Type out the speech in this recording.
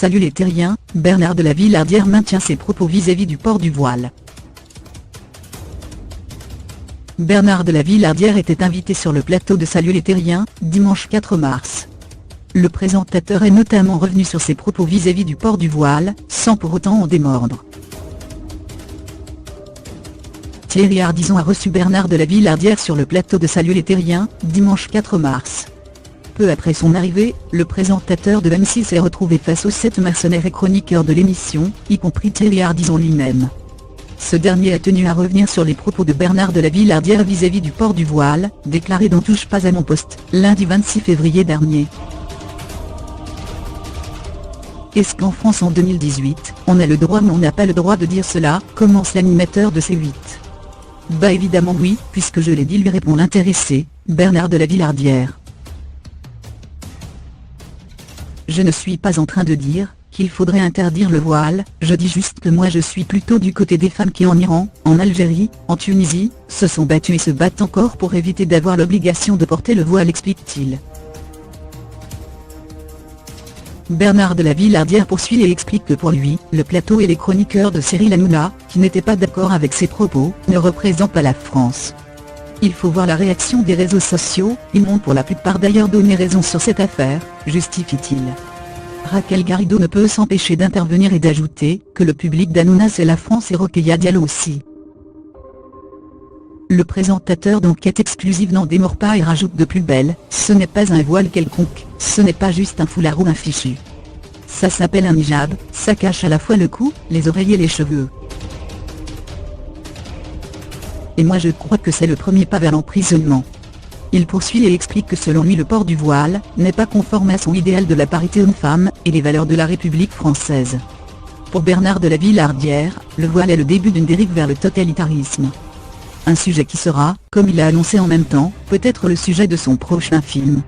Salut les terriens, Bernard de la Villardière maintient ses propos vis-à-vis du port du voile. Bernard de la Villardière était invité sur le plateau de Salut les terriens, dimanche 4 mars. Le présentateur est notamment revenu sur ses propos vis-à-vis du port du voile, sans pour autant en démordre. Thierry Ardisson a reçu Bernard de la Villardière sur le plateau de Salut les terriens, dimanche 4 mars. Peu après son arrivée, le présentateur de M6 s'est retrouvé face aux 7 mercenaires et chroniqueurs de l'émission, y compris Thierry Ardisson lui-même. Ce dernier a tenu à revenir sur les propos de Bernard de la Villardière vis-à-vis du port du voile, déclaré dans Touche pas à mon poste, lundi 26 février dernier. Est-ce qu'en France en 2018, on a le droit mais on n'a pas le droit de dire cela, commence l'animateur de C8. Bah évidemment oui, puisque je l'ai dit, lui répond l'intéressé, Bernard de la Villardière. Je ne suis pas en train de dire qu'il faudrait interdire le voile, je dis juste que moi je suis plutôt du côté des femmes qui en Iran, en Algérie, en Tunisie, se sont battues et se battent encore pour éviter d'avoir l'obligation de porter le voile, explique-t-il. Bernard de la Villardière poursuit et explique que pour lui, le plateau et les chroniqueurs de Cyril Hanouna, qui n'étaient pas d'accord avec ses propos, ne représentent pas la France. Il faut voir la réaction des réseaux sociaux, ils m'ont pour la plupart d'ailleurs donné raison sur cette affaire, justifie-t-il. Raquel Garrido ne peut s'empêcher d'intervenir et d'ajouter que le public d'Hanouna c'est la France et Rokhaya Diallo aussi. Le présentateur d'enquête exclusive n'en démord pas et rajoute de plus belle, ce n'est pas un voile quelconque, ce n'est pas juste un foulard ou un fichu. Ça s'appelle un hijab, ça cache à la fois le cou, les oreilles et les cheveux. Et moi je crois que c'est le premier pas vers l'emprisonnement. Il poursuit et explique que selon lui le port du voile n'est pas conforme à son idéal de la parité homme-femme et les valeurs de la République française. Pour Bernard de la Villardière, le voile est le début d'une dérive vers le totalitarisme. Un sujet qui sera, comme il a annoncé en même temps, peut-être le sujet de son prochain film.